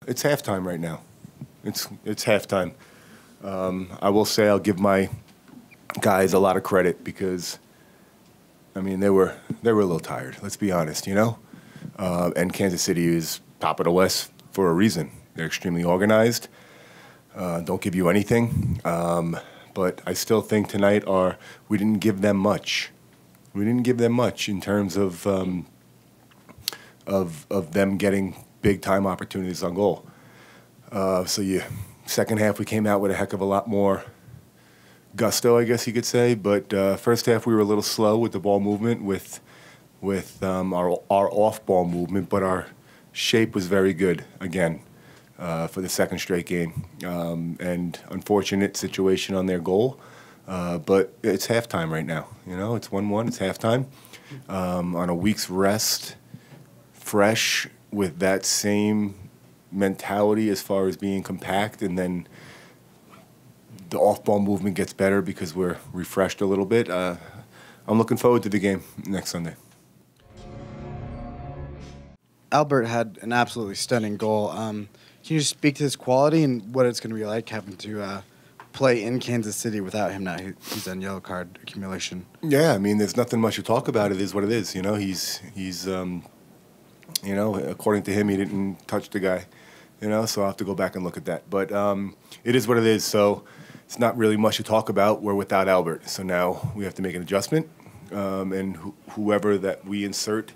It's halftime right now. It's halftime. I will say I'll give my guys a lot of credit because, I mean, they were a little tired. Let's be honest, you know. And Kansas City is top of the West for a reason. They're extremely organized. Don't give you anything. But I still think tonight we didn't give them much. We didn't give them much in terms of them getting big time opportunities on goal. Second half we came out with a heck of a lot more gusto, I guess you could say. But first half we were a little slow with the ball movement, with our off ball movement, but our shape was very good again for the second straight game. And unfortunate situation on their goal, but it's halftime right now. You know, it's 1-1. It's halftime. On a week's rest, fresh with that same mentality as far as being compact, and then the off-ball movement gets better because we're refreshed a little bit. I'm looking forward to the game next Sunday. Alberth had an absolutely stunning goal. Can you just speak to his quality and what it's going to be like having to play in Kansas City without him now? He's on yellow card accumulation. Yeah, I mean, there's nothing much to talk about. It is what it is. You know, he's you know, according to him, he didn't touch the guy. You know, so I'll have to go back and look at that. But it is what it is. So it's not really much to talk about. We're without Alberth. So now we have to make an adjustment. And whoever that we insert,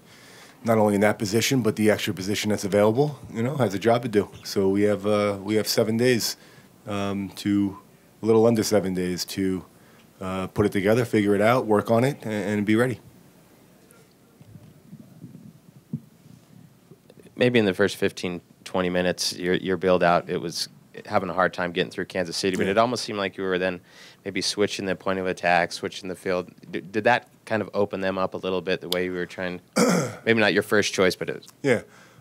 not only in that position, but the extra position that's available, you know, has a job to do. So we have 7 days a little under 7 days to put it together, figure it out, work on it, and be ready. Maybe in the first 15, 20 minutes, your build out, it was having a hard time getting through Kansas City, but it almost seemed like you were then maybe switching the point of attack, switching the field. Did that kind of open them up a little bit, the way you were trying? Maybe not your first choice, but it was. Yeah.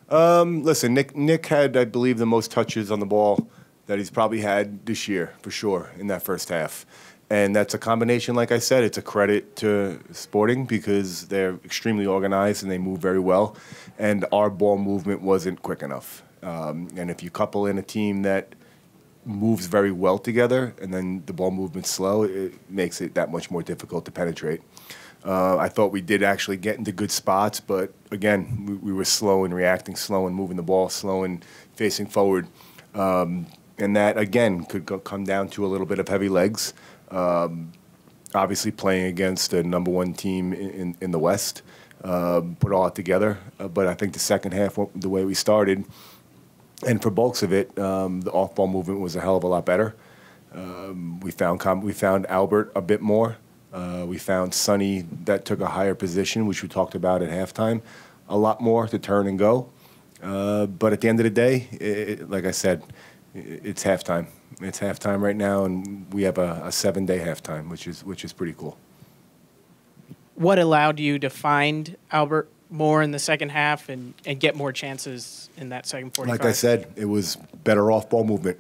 Listen, Nick had, I believe, the most touches on the ball that he's probably had this year, for sure, in that first half. And that's a combination, like I said, it's a credit to Sporting because they're extremely organized and they move very well. And our ball movement wasn't quick enough. And if you couple in a team that moves very well together and then the ball movement's slow, it makes it that much more difficult to penetrate. I thought we did actually get into good spots, but again, we were slow in reacting, slow in moving the ball, slow in facing forward. And that, again, could come down to a little bit of heavy legs. Obviously playing against a #1 team in the West, put all that together. But I think the second half, the way we started, and for bulks of it, the off-ball movement was a hell of a lot better. We found Alberth a bit more. We found Sonny that took a higher position, which we talked about at halftime, a lot more to turn and go. But at the end of the day, like I said, it's halftime. It's halftime right now, and we have a 7-day halftime, which is pretty cool. What allowed you to find Alberth more in the second half and get more chances in that second 45? Like I said, it was better off-ball movement.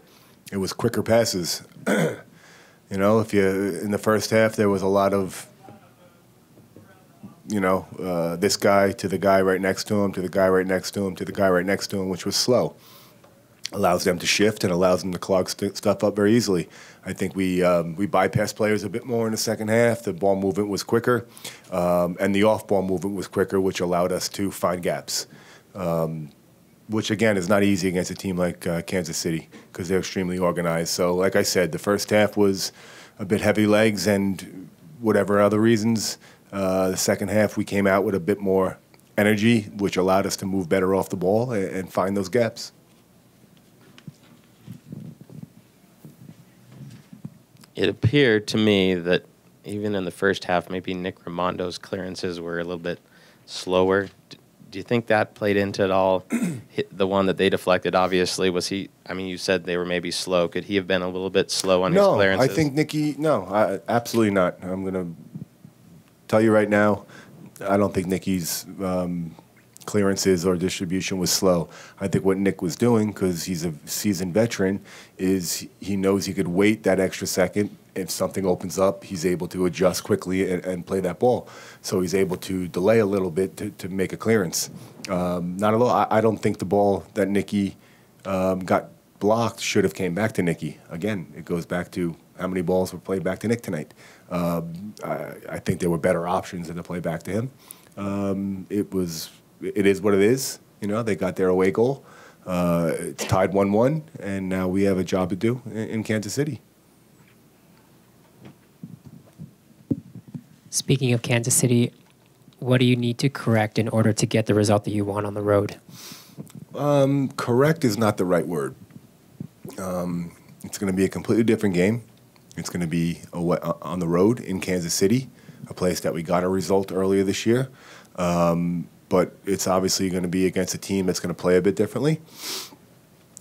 It was quicker passes. You know, in the first half, there was a lot of, you know, this guy to the guy right next to him, to the guy right next to him, to the guy right next to him, which was slow. Allows them to shift and allows them to clog stuff up very easily. I think we bypassed players a bit more in the second half. The ball movement was quicker, and the off-ball movement was quicker, which allowed us to find gaps, which, again, is not easy against a team like Kansas City because they're extremely organized. So, like I said, the first half was a bit heavy legs and whatever other reasons. The second half, we came out with a bit more energy, which allowed us to move better off the ball and find those gaps. It appeared to me that even in the first half, maybe Nick Rimando's clearances were a little bit slower. Do you think that played into it all? The one that they deflected, obviously, was he? I mean, you said they were maybe slow. Could he have been a little bit slow on his clearances? No, I think Nicky. No, absolutely not. I'm going to tell you right now, I don't think Nicky's clearances or distribution was slow. I think what Nick was doing, because he's a seasoned veteran, is he knows he could wait that extra second. If something opens up, he's able to adjust quickly and play that ball. So he's able to delay a little bit to make a clearance. Not a lot. I don't think the ball that Nicky got blocked, should have came back to Nicky. Again, it goes back to how many balls were played back to Nick tonight. I think there were better options than to play back to him. It is what it is. They got their away goal. It's tied 1-1, and now we have a job to do in Kansas City. Speaking of Kansas City, what do you need to correct in order to get the result that you want on the road? Correct is not the right word. It's going to be a completely different game. It's going to be on the road in Kansas City, a place that we got a result earlier this year. But it's obviously going to be against a team that's going to play a bit differently.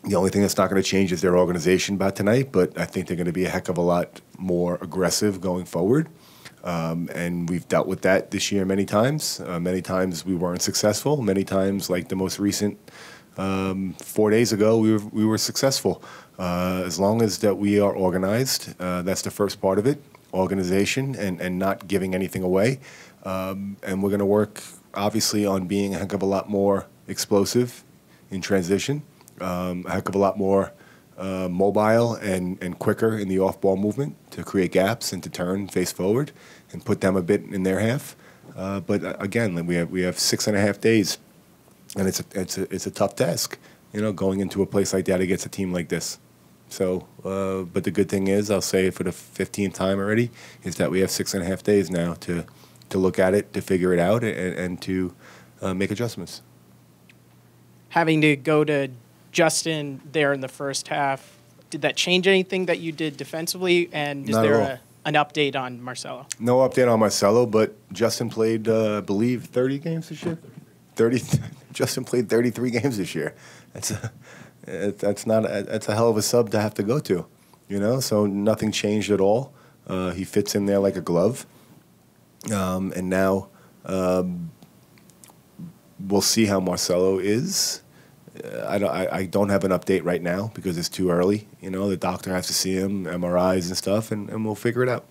The only thing that's not going to change is their organization by tonight, but I think they're going to be a heck of a lot more aggressive going forward. And we've dealt with that this year many times. Many times we weren't successful. Many times, like the most recent 4 days ago, we were successful. As long as that we are organized, that's the first part of it, organization and not giving anything away. And we're going to work, obviously, on being a heck of a lot more explosive in transition, a heck of a lot more mobile and quicker in the off-ball movement to create gaps and to turn face forward and put them a bit in their half. But again, we have 6.5 days, and it's a tough task, going into a place like that against a team like this. So, but the good thing is, I'll say it for the 15th time already, is that we have 6.5 days now to look at it, to figure it out, and to make adjustments. Having to go to Justin there in the first half, did that change anything that you did defensively? And is Not there at all. an update on Marcelo? No update on Marcelo, but Justin played, I believe, 30 games this year. 30. Justin played 33 games this year. That's a hell of a sub to have to go to, So nothing changed at all. He fits in there like a glove, and now we'll see how Marcelo is. I don't have an update right now because it's too early. The doctor has to see him, MRIs and stuff, and we'll figure it out.